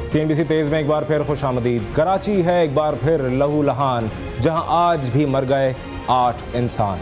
CNBC तेज में एक बार फिर खुशामदीद। कराची है एक बार फिर लहू लहान, जहां आज भी मर गए 8 इंसान।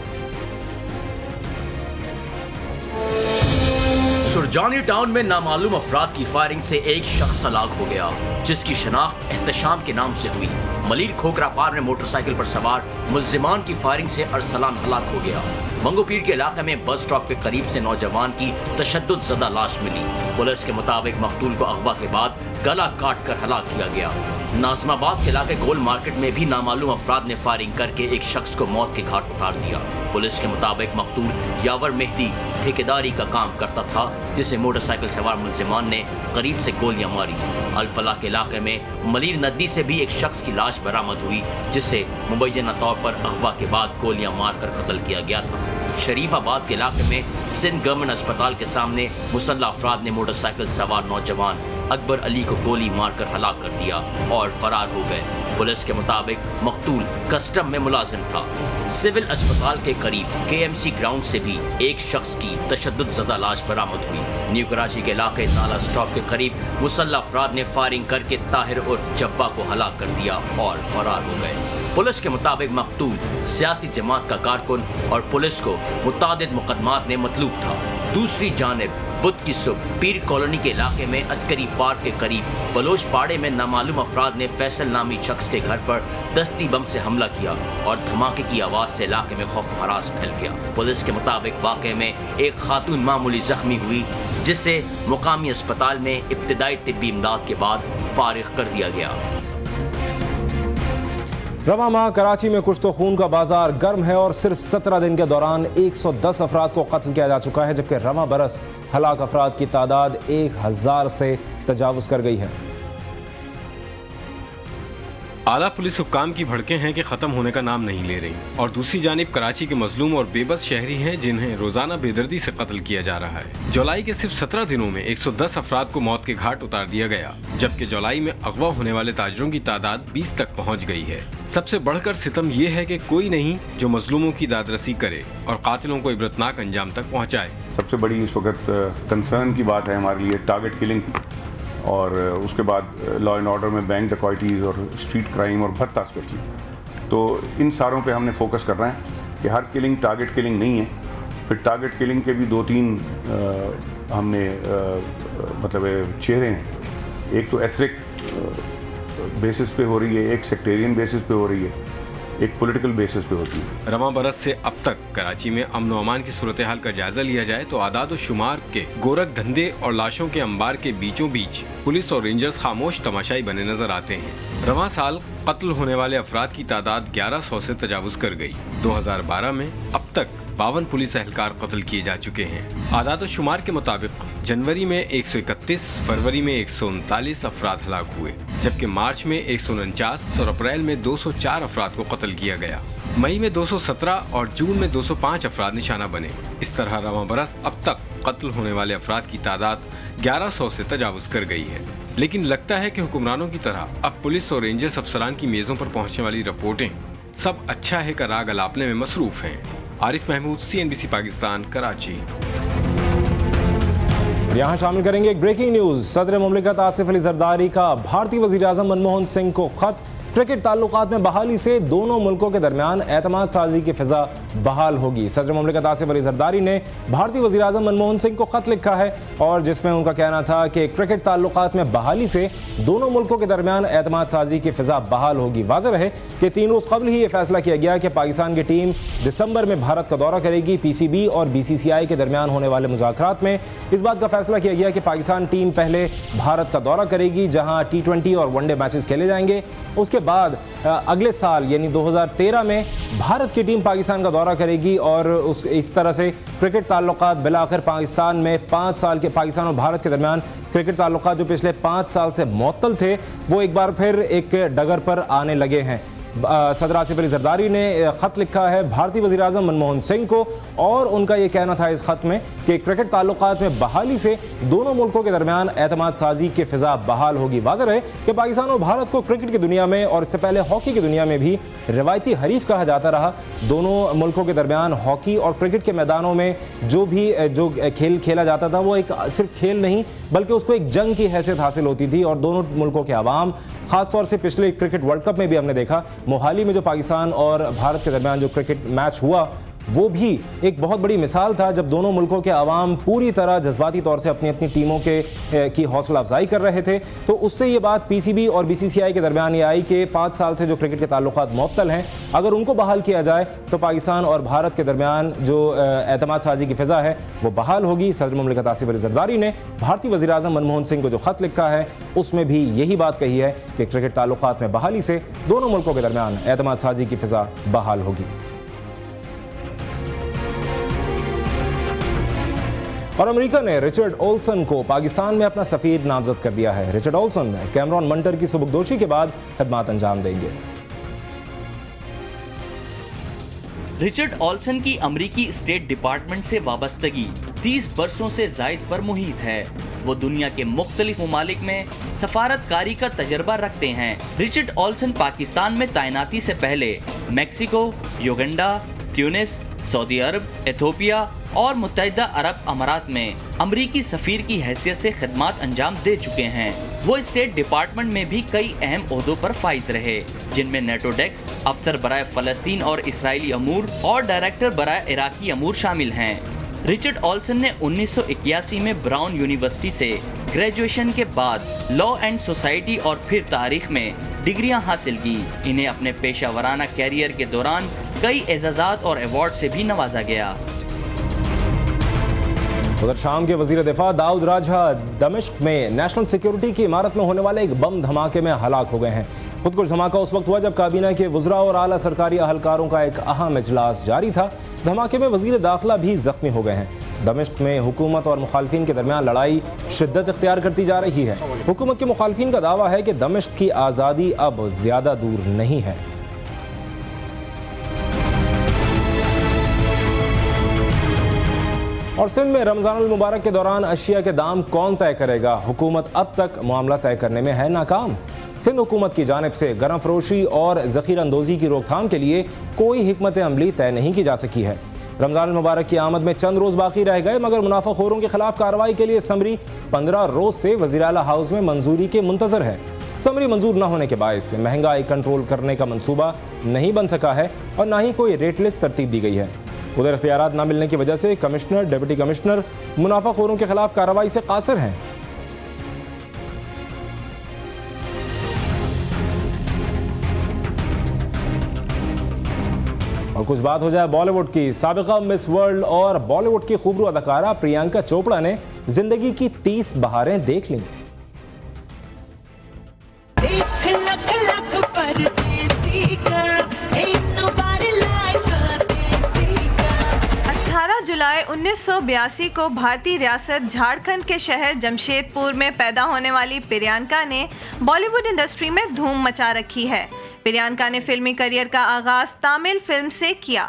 सुरजानी टाउन में नामालूम अफराद की फायरिंग से एक शख्स हलाक हो गया, जिसकी शनाख्त एहतशाम के नाम से हुई। मलिर खोखरा पार में मोटरसाइकिल पर सवार मुल्जिमान की फायरिंग से अरसलान हलाक हो गया। मंगोपीर के इलाके में बस स्टॉप के करीब से नौजवान की तशद्दुद ज़दा लाश मिली। पुलिस के मुताबिक मकतूल को अगवा के बाद गला काट कर हलाक किया गया। नाज़िमाबाद के इलाके गोल मार्केट में भी नामालूम अफराद ने फायरिंग करके एक शख्स को मौत के घाट उतार दिया। पुलिस के मुताबिक मकतूल यावर मेहदी ठेकेदारी का काम करता था, जिसे मोटरसाइकिल सवार मुल्जिमान ने करीब से गोलियां मारी। अल-फलाह के इलाके में मलीर नदी से भी एक शख्स की लाश बरामद हुई, जिसे मुबैना तौर पर अगवा के बाद गोलियां मारकर कत्ल किया गया था। शरीफाबाद के इलाके में सिंध गवर्नमेंट अस्पताल के सामने मुसल्लह अफराद ने मोटरसाइकिल सवार नौजवान अकबर अली को गोली मारकर हलाक कर दिया और फरार हो गए। पुलिस के मुताबिक मकतूल कस्टम में मुलाजिम था। सिविल अस्पताल के करीब KMC ग्राउंड से भी एक शख्स की तशद्दुद ज़दा लाश बरामद हुई। न्यू कराची के इलाके नाला स्टॉप के करीब मुसल्लह अफराद ने फायरिंग करके ताहिर उर्फ जब्बा को हलाक कर दिया और फरार हो गए। पुलिस के मुताबिक मकतूल सियासी जमात का कारकुन और पुलिस को मुतादिद मुकदमात में मतलूब था। दूसरी जानिब बुध की सुबह पीर कॉलोनी के इलाके में अस्करी पार्क के करीब बलोच पाड़े में नामालूम अफराद ने फैसल नामी शख्स के घर पर दस्ती बम से हमला किया और धमाके की आवाज से इलाके में खौफ हरास फैल गया। पुलिस के मुताबिक वाक़े में एक खातून मामूली जख्मी हुई, जिसे मुकामी अस्पताल में इब्तिदाई तिब्बी इमदाद के बाद फारिग कर दिया गया। रवा माह कराची में कुछ तो खून का बाजार गर्म है और सिर्फ 17 दिन के दौरान 110 अफराद को कत्ल किया जा चुका है, जबकि रवा बरस हलाक अफराद की तादाद 1000 से तजावुज़ कर गई है। आला पुलिस हुक्काम की भड़कें हैं कि ख़त्म होने का नाम नहीं ले रही, और दूसरी जानिब कराची के मजलूम और बेबस शहरी हैं जिन्हें रोज़ाना बेदर्दी से कत्ल किया जा रहा है। जुलाई के सिर्फ 17 दिनों में 110 अफराद को मौत के घाट उतार दिया गया, जबकि जुलाई में अगवा होने वाले ताजरों की तादाद 20 तक पहुँच गई है। सबसे बढ़कर सितम ये है कि कोई नहीं जो मजलूमों की दादरसी करे और कातिलों को इबरतनाक अंजाम तक पहुँचाए। सबसे बड़ी इस वक्त कंसर्न की बात है हमारे लिए टारगेट किलिंग, और उसके बाद लॉ एंड ऑर्डर में बैंक डकैतीज़ और स्ट्रीट क्राइम और भत्ता स्पेशली। तो इन सारों पे हमने फोकस करना है कि हर किलिंग टारगेट किलिंग नहीं है। फिर टारगेट किलिंग के भी 2-3 हमने मतलब चेहरे हैं। एक तो एथनिक बेसिस पे हो रही है, एक सेक्टेरियन बेसिस पे हो रही है, एक पॉलिटिकल बेसिस पे होती है। रवां बरस से अब तक कराची में अमन व अमान की सूरत हाल का जायजा लिया जाए तो आदाद व शुमार के गोरख धंधे और लाशों के अंबार के बीचों बीच पुलिस और रेंजर्स खामोश तमाशाई बने नजर आते हैं। रवां साल कत्ल होने वाले अफराद की तादाद 1100 से तजावुज कर गई। 2012 में अब तक 52 पुलिस एहलकार कत्ल किए जा चुके हैं। आदाद व शुमार के मुताबिक जनवरी में 131, फरवरी में 139 अफराद हलाक हुए, जबकि मार्च में 149 और अप्रैल में 204 अफराद को कत्ल किया गया। मई में 217 और जून में 205 अफराद निशाना बने। इस तरह रवां बरस अब तक कत्ल होने वाले अफराद की तादाद 1100 से तजावुज कर गई है। लेकिन लगता है कि हुक्मरानों की तरह अब पुलिस और रेंजर्स अफसरान की मेज़ों पर पहुँचने वाली रिपोर्टें सब अच्छा है का राग अलापने में मसरूफ हैं। आरिफ महमूद, CNBC पाकिस्तान, कराची। यहाँ शामिल करेंगे एक ब्रेकिंग न्यूज़। सदर मुमलिकत आसिफ अली जरदारी का भारतीय वज़ीर-ए-आज़म मनमोहन सिंह को खत। क्रिकेट ताल्लुकात में बहाली से दोनों मुल्कों के दरमियान एतमाद साजी की फिजा बहाल होगी। सदर मुमलिकत आसिफ अली जरदारी ने भारतीय वज़ीर-ए-आज़म मनमोहन सिंह को खत लिखा है और जिसमें उनका कहना था कि क्रिकेट ताल्लुकात में बहाली से दोनों मुल्कों के दरमियान एतमाद साजी की फिजा बहाल होगी। वाज़ेह रहे कि 3 रोज़ कबल ही ये फैसला किया गया कि पाकिस्तान की टीम दिसंबर में भारत का दौरा करेगी। PCB और BCCI के दरमियान होने वाले मुज़ाकरात में इस बात का फैसला किया गया कि पाकिस्तान टीम पहले भारत का दौरा करेगी, जहाँ T20 और वनडे मैचेस खेले जाएंगे। उसके बाद अगले साल यानी 2013 में भारत की टीम पाकिस्तान का दौरा करेगी और इस तरह से क्रिकेट ताल्लुकात बिलाखिर पाकिस्तान में 5 साल के पाकिस्तान और भारत के दरमियान क्रिकेट ताल्लुकात जो पिछले 5 साल से मुअत्तल थे वो एक बार फिर एक डगर पर आने लगे हैं। सदर आसिफ अली जरदारी ने ख़त लिखा है भारतीय वज़ीर आज़म मनमोहन सिंह को, और उनका ये कहना था इस ख़त में कि क्रिकेट ताल्लुकात में बहाली से दोनों मुल्कों के दरमियान एतमाद साजी की फ़िज़ा बहाल होगी। वाज़ेह है कि पाकिस्तान और भारत को क्रिकेट की दुनिया में और इससे पहले हॉकी की दुनिया में भी रवायती हरीफ कहा जाता रहा। दोनों मुल्कों के दरमियान हॉकी और क्रिकेट के मैदानों में जो खेल खेला जाता था वो एक सिर्फ खेल नहीं बल्कि उसको एक जंग की हैसियत हासिल होती थी, और दोनों मुल्कों के अवाम, खासतौर से पिछले क्रिकेट वर्ल्ड कप में भी हमने देखा, मोहाली में जो पाकिस्तान और भारत के दरमियान जो क्रिकेट मैच हुआ वो भी एक बहुत बड़ी मिसाल था, जब दोनों मुल्कों के अवाम पूरी तरह जज्बाती तौर से अपनी अपनी टीमों की हौसला अफजाई कर रहे थे। तो उससे ये बात पीसीबी और बीसीसीआई के दरमियान ये आई कि 5 साल से जो क्रिकेट के ताल्लुकात मुअत्तल हैं, अगर उनको बहाल किया जाए तो पाकिस्तान और भारत के दरमियान जो एतमाद साजी की फ़िज़ा है वो बहाल होगी। सदर मुमलिकत आसिफ अली जरदारी ने भारतीय वज़ीर आज़म मनमोहन सिंह को जो ख़त लिखा है उसमें भी यही बात कही है कि क्रिकेट ताल्लुकात में बहाली से दोनों मुल्कों के दरमियान एतमाद साजी की फ़िज़ा बहाल होगी। और अमेरिका ने रिचर्ड ओल्सन को पाकिस्तान में अपना सफ़ीर नामजद कर दिया है। रिचर्ड ओल्सन कैमरॉन मंटर की सुबुकदोशी के बाद खिदमत अंजाम देंगे। रिचर्ड ओल्सन की अमेरिकी स्टेट डिपार्टमेंट से वाबस्तगी 30 बरसों से जायद पर मुहित है। वो दुनिया के मुख्तलिफ ममालिक में सफारतकारी का तजर्बा रखते हैं। रिचर्ड ओल्सन पाकिस्तान में तैनाती से पहले मैक्सिको, युगांडा, ट्यूनिस, सऊदी अरब, इथियोपिया और मुत्तहिदा अरब अमारात में अमरीकी सफीर की हैसियत से खिदमत अंजाम दे चुके हैं। वो स्टेट डिपार्टमेंट में भी कई अहम ओहदों पर फाइज रहे, जिनमें नेटो डेस्क, अफसर बराए फ़लस्तीन और इसराइली अमूर और डायरेक्टर बराए इराकी अमूर शामिल हैं। रिचर्ड ओल्सन ने 1981 में ब्राउन यूनिवर्सिटी से ग्रेजुएशन के बाद लॉ एंड सोसाइटी और फिर तारीख में डिग्रियां हासिल की। इन्हें अपने पेशा वराना कैरियर के दौरान कई एजाज़ात और अवार्ड से भी नवाजा गया। उधर शाम के वजीर दिफा दाऊद राजा दमिश्क में नेशनल सिक्योरिटी की इमारत में होने वाले एक बम धमाके में हलाक हो गए हैं। खुदकुश धमाका उस वक्त हुआ जब काबीना के वज़रा और आला सरकारी अहलकारों का एक अहम इजलास जारी था। धमाके में वजीर दाखिला भी जख्मी हो गए हैं। दमिश्क में हुकूमत और मुखालफिन के दरमियान लड़ाई शिद्दत इख्तियार करती जा रही है। हुकूमत के मुखालफिन का दावा है कि दमिश्क की आज़ादी अब ज़्यादा दूर नहीं है। और सिंध में रमज़ान अल मुबारक के दौरान अशिया के दाम कौन तय करेगा? हुकूमत अब तक मामला तय करने में है नाकाम। सिंध हुकूमत की जानिब से गरम फरोशी और ज़ख़ीरा अंदोज़ी की रोकथाम के लिए कोई हिकमत अमली तय नहीं की जा सकी है। रमज़ान अल मुबारक की आमद में चंद रोज़ बाकी रह गए, मगर मुनाफ़ाखोरों के खिलाफ कार्रवाई के लिए समरी 15 रोज़ से वज़ीर आला हाउस में मंजूरी के मुंतज़र है। समरी मंजूर न होने के बायस महंगाई कंट्रोल करने का मनसूबा नहीं बन सका है और न ही कोई रेट लिस्ट तरतीब दी गई है। उधर इख्तियारात न मिलने की वजह से कमिश्नर, डिप्टी कमिश्नर मुनाफाखोरों के खिलाफ कार्रवाई से कासिर हैं। और कुछ बात हो जाए बॉलीवुड की। साबिका मिस वर्ल्ड और बॉलीवुड की खूबरू अदाकारा प्रियंका चोपड़ा ने जिंदगी की 30 बहारें देख लीं। 18 जुलाई 1982 को भारतीय रियासत झारखंड के शहर जमशेदपुर में पैदा होने वाली प्रियंका ने बॉलीवुड इंडस्ट्री में धूम मचा रखी है। प्रियंका ने फिल्मी करियर का आगाज तमिल फिल्म से किया।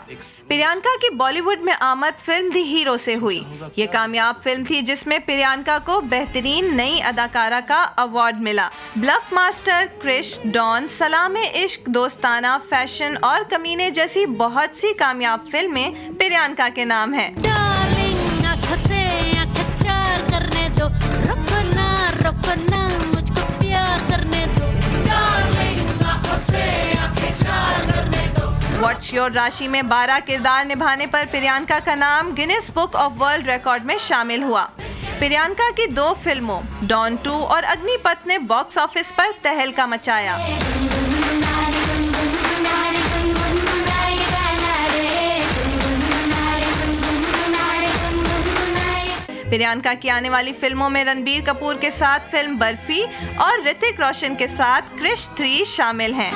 प्रियंका की बॉलीवुड में आमद फिल्म दी हीरो से हुई। ये कामयाब फिल्म थी जिसमें प्रियंका को बेहतरीन नई अदाकारा का अवार्ड मिला। ब्लफ मास्टर, क्रिश, डॉन, सलाम इश्क, दोस्ताना, फैशन और कमीने जैसी बहुत सी कामयाब फिल्में प्रियंका के नाम हैं। व्हाट्स योर राशि में 12 किरदार निभाने पर प्रियंका का नाम Guinness book of world record में शामिल हुआ। प्रियंका की 2 फिल्मों डॉन 2 और अग्निपथ ने बॉक्स ऑफिस पर तहलका मचाया। प्रियंका की आने वाली फिल्मों में रणबीर कपूर के साथ फिल्म बर्फी और ऋतिक रोशन के साथ क्रिश 3 शामिल हैं।